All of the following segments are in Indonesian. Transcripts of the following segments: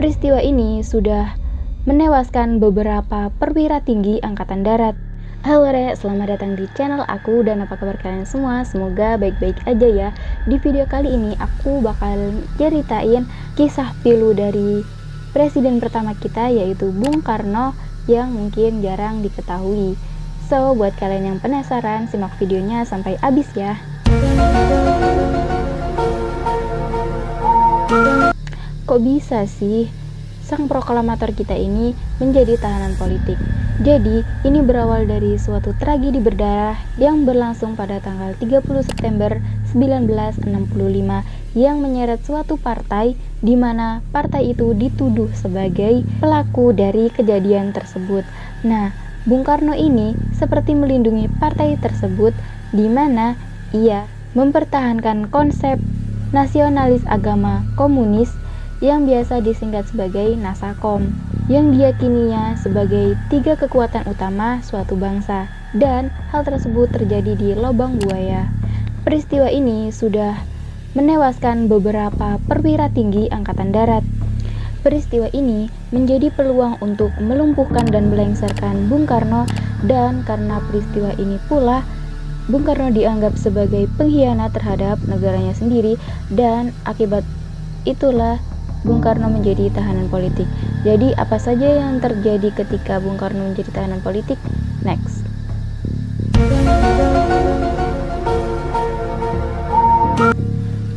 Peristiwa ini sudah menewaskan beberapa perwira tinggi Angkatan Darat. Halo Re, selamat datang di channel aku dan apa kabar kalian semua? Semoga baik-baik aja ya. Di video kali ini aku bakal ceritain kisah pilu dari presiden pertama kita, yaitu Bung Karno, yang mungkin jarang diketahui. So, buat kalian yang penasaran, simak videonya sampai habis ya. Kok bisa sih sang proklamator kita ini menjadi tahanan politik? Jadi, ini berawal dari suatu tragedi berdarah yang berlangsung pada tanggal 30 September 1965 yang menyeret suatu partai di mana partai itu dituduh sebagai pelaku dari kejadian tersebut. Nah, Bung Karno ini seperti melindungi partai tersebut di mana ia mempertahankan konsep nasionalis agama komunis yang biasa disingkat sebagai Nasakom, yang diyakininya sebagai tiga kekuatan utama suatu bangsa, dan hal tersebut terjadi di Lobang Buaya. Peristiwa ini sudah menewaskan beberapa perwira tinggi Angkatan Darat. Peristiwa ini menjadi peluang untuk melumpuhkan dan melengsarkan Bung Karno, dan karena peristiwa ini pula Bung Karno dianggap sebagai pengkhianat terhadap negaranya sendiri, dan akibat itulah Bung Karno menjadi tahanan politik. Jadi apa saja yang terjadi ketika Bung Karno menjadi tahanan politik? Next.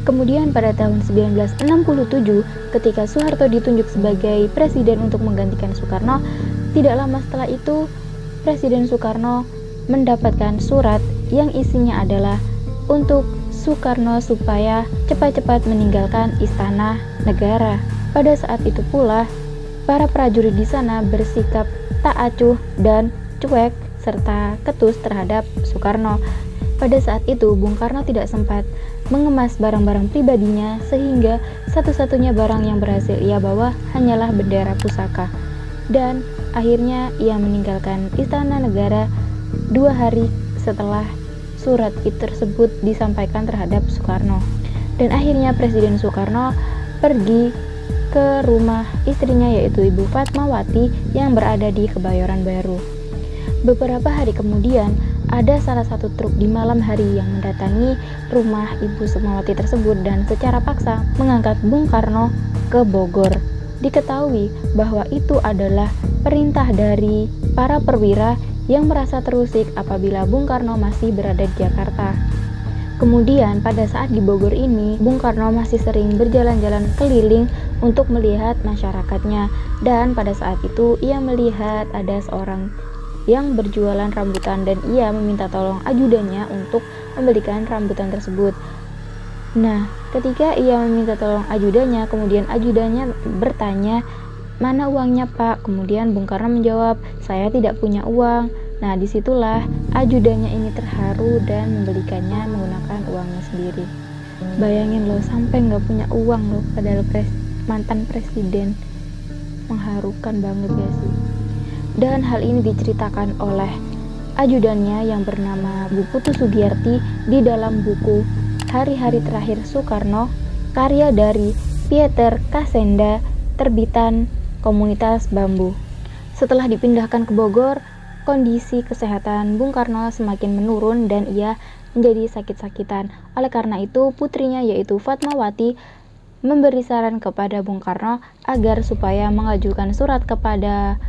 Kemudian pada tahun 1967, ketika Soeharto ditunjuk sebagai presiden untuk menggantikan Soekarno, tidak lama setelah itu Presiden Soekarno mendapatkan surat yang isinya adalah untuk Soekarno supaya cepat-cepat meninggalkan istana negara. Pada saat itu pula, para prajurit di sana bersikap tak acuh dan cuek serta ketus terhadap Soekarno. Pada saat itu, Bung Karno tidak sempat mengemas barang-barang pribadinya, sehingga satu-satunya barang yang berhasil ia bawa hanyalah bendera pusaka. Dan akhirnya ia meninggalkan istana negara 2 hari setelah surat tersebut disampaikan terhadap Soekarno. Dan akhirnya Presiden Soekarno pergi ke rumah istrinya, yaitu Ibu Fatmawati yang berada di Kebayoran Baru. Beberapa hari kemudian, ada salah satu truk di malam hari yang mendatangi rumah Ibu Fatmawati tersebut dan secara paksa mengangkat Bung Karno ke Bogor. Diketahui bahwa itu adalah perintah dari para perwira yang merasa terusik apabila Bung Karno masih berada di Jakarta. Kemudian pada saat di Bogor ini, Bung Karno masih sering berjalan-jalan keliling untuk melihat masyarakatnya, dan pada saat itu ia melihat ada seorang yang berjualan rambutan dan ia meminta tolong ajudannya untuk membelikan rambutan tersebut. Nah, ketika ia meminta tolong ajudannya, kemudian ajudannya bertanya, "Mana uangnya, Pak?" Kemudian Bung Karno menjawab, "Saya tidak punya uang." Nah, disitulah ajudannya ini terharu dan membelikannya menggunakan uangnya sendiri. Bayangin loh, sampai nggak punya uang loh, padahal mantan presiden. Mengharukan banget ya sih. Dan hal ini diceritakan oleh ajudannya yang bernama Bu Putu Sugiyarti di dalam buku Hari-Hari Terakhir Soekarno, karya dari Pieter Kasenda, terbitan Komunitas Bambu. Setelah dipindahkan ke Bogor, kondisi kesehatan Bung Karno semakin menurun dan ia menjadi sakit-sakitan. Oleh karena itu, putrinya yaitu Fatmawati memberi saran kepada Bung Karno agar supaya mengajukan surat kepada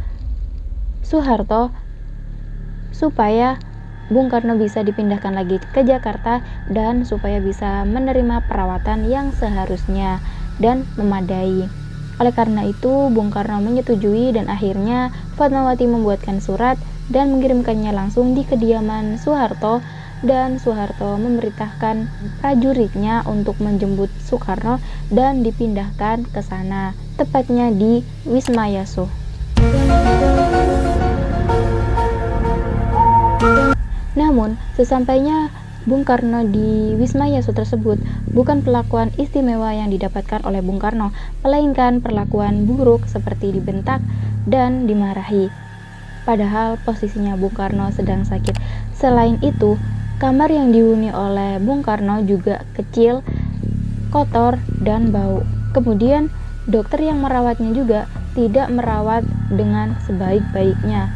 Soeharto supaya Bung Karno bisa dipindahkan lagi ke Jakarta dan supaya bisa menerima perawatan yang seharusnya dan memadai. Oleh karena itu, Bung Karno menyetujui dan akhirnya Fatmawati membuatkan surat dan mengirimkannya langsung di kediaman Soeharto, dan Soeharto memerintahkan prajuritnya untuk menjemput Soekarno dan dipindahkan ke sana, tepatnya di Wisma Yasuh. Namun, sesampainya Bung Karno di Wisma Yasuh tersebut, bukan perlakuan istimewa yang didapatkan oleh Bung Karno, melainkan perlakuan buruk seperti dibentak dan dimarahi. Padahal posisinya Bung Karno sedang sakit. Selain itu, kamar yang dihuni oleh Bung Karno juga kecil, kotor, dan bau. Kemudian Dokter yang merawatnya juga tidak merawat dengan sebaik-baiknya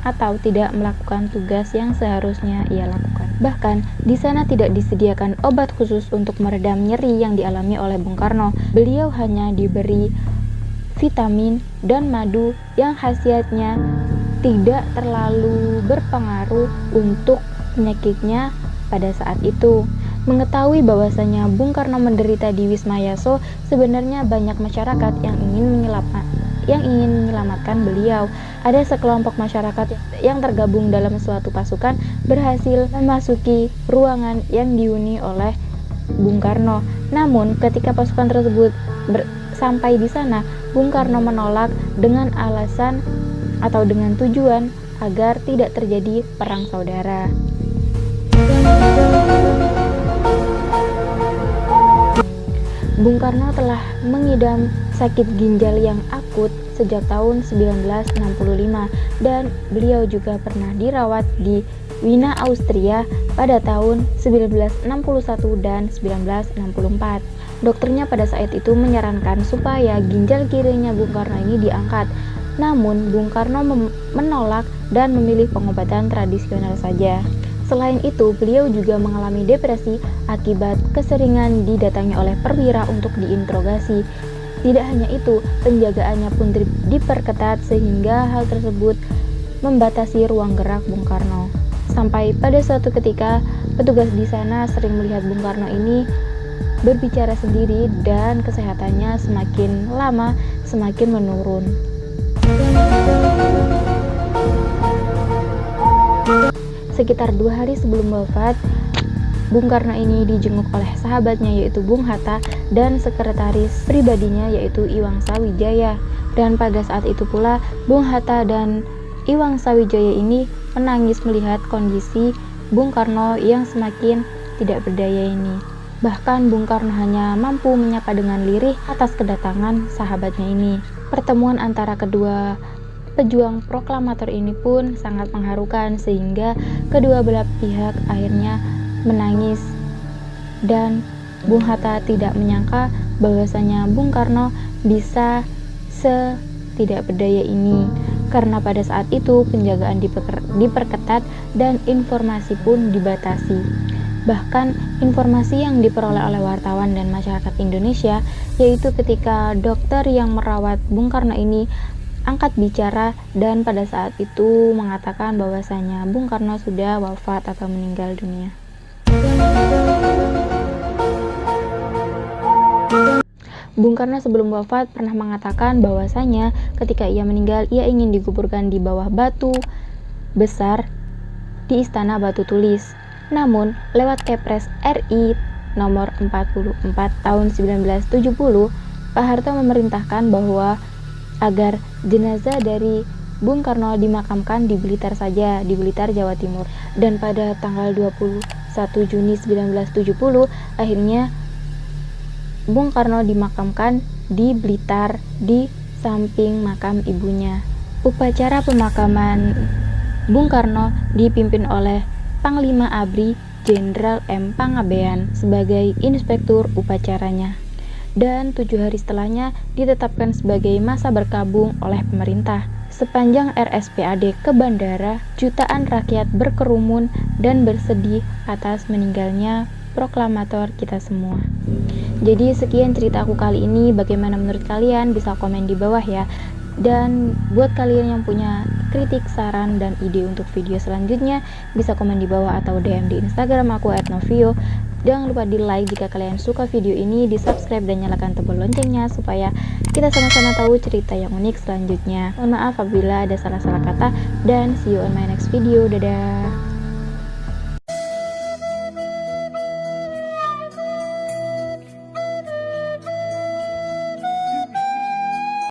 atau tidak melakukan tugas yang seharusnya ia lakukan. Bahkan, di sana tidak disediakan obat khusus untuk meredam nyeri yang dialami oleh Bung Karno. Beliau hanya diberi vitamin dan madu yang khasiatnya tidak terlalu berpengaruh untuk penyakitnya pada saat itu. Mengetahui bahwasanya Bung Karno menderita di Wisma Yaso, sebenarnya banyak masyarakat yang ingin menyelamatkan beliau. Ada sekelompok masyarakat yang tergabung dalam suatu pasukan berhasil memasuki ruangan yang dihuni oleh Bung Karno. Namun, ketika pasukan tersebut sampai di sana, Bung Karno menolak dengan alasan atau dengan tujuan agar tidak terjadi perang saudara. Bung Karno telah mengidam sakit ginjal yang akut sejak tahun 1965 dan beliau juga pernah dirawat di Wina, Austria pada tahun 1961 dan 1964. Dokternya pada saat itu menyarankan supaya ginjal kirinya Bung Karno ini diangkat. Namun Bung Karno menolak dan memilih pengobatan tradisional saja. Selain itu, beliau juga mengalami depresi akibat keseringan didatangi oleh perwira untuk diinterogasi. Tidak hanya itu, penjagaannya pun diperketat sehingga hal tersebut membatasi ruang gerak Bung Karno. Sampai pada suatu ketika, petugas di sana sering melihat Bung Karno ini berbicara sendiri dan kesehatannya semakin lama semakin menurun. Sekitar 2 hari sebelum wafat, Bung Karno ini dijenguk oleh sahabatnya yaitu Bung Hatta dan sekretaris pribadinya yaitu Iwang Sawijaya. Dan pada saat itu pula Bung Hatta dan Iwang Sawijaya ini menangis melihat kondisi Bung Karno yang semakin tidak berdaya ini. Bahkan Bung Karno hanya mampu menyapa dengan lirih atas kedatangan sahabatnya ini. Pertemuan antara kedua pejuang proklamator ini pun sangat mengharukan sehingga kedua belah pihak akhirnya menangis, dan Bung Hatta tidak menyangka bahwasanya Bung Karno bisa tidak berdaya ini, karena pada saat itu penjagaan diperketat dan informasi pun dibatasi. Bahkan informasi yang diperoleh oleh wartawan dan masyarakat Indonesia yaitu ketika dokter yang merawat Bung Karno ini angkat bicara dan pada saat itu mengatakan bahwasanya Bung Karno sudah wafat atau meninggal dunia. Bung Karno sebelum wafat pernah mengatakan bahwasanya ketika ia meninggal ia ingin dikuburkan di bawah batu besar di Istana Batu Tulis. Namun lewat Kepres RI nomor 44 tahun 1970, Pak Harto memerintahkan bahwa agar jenazah dari Bung Karno dimakamkan di Blitar saja, di Blitar, Jawa Timur. Dan pada tanggal 21 Juni 1970 akhirnya Bung Karno dimakamkan di Blitar di samping makam ibunya. Upacara pemakaman Bung Karno dipimpin oleh Panglima ABRI Jenderal M. Pangabean sebagai inspektur upacaranya. Dan 7 hari setelahnya ditetapkan sebagai masa berkabung oleh pemerintah. Sepanjang RSPAD ke bandara, jutaan rakyat berkerumun dan bersedih atas meninggalnya proklamator kita semua. Jadi sekian cerita aku kali ini, bagaimana menurut kalian? Bisa komen di bawah ya. Dan buat kalian yang punya kritik, saran, dan ide untuk video selanjutnya, bisa komen di bawah atau DM di Instagram aku @novio. Jangan lupa di like jika kalian suka video ini, di subscribe dan nyalakan tombol loncengnya supaya kita sama-sama tahu cerita yang unik selanjutnya. Mohon maaf apabila ada salah-salah kata dan see you on my next video. Dadah.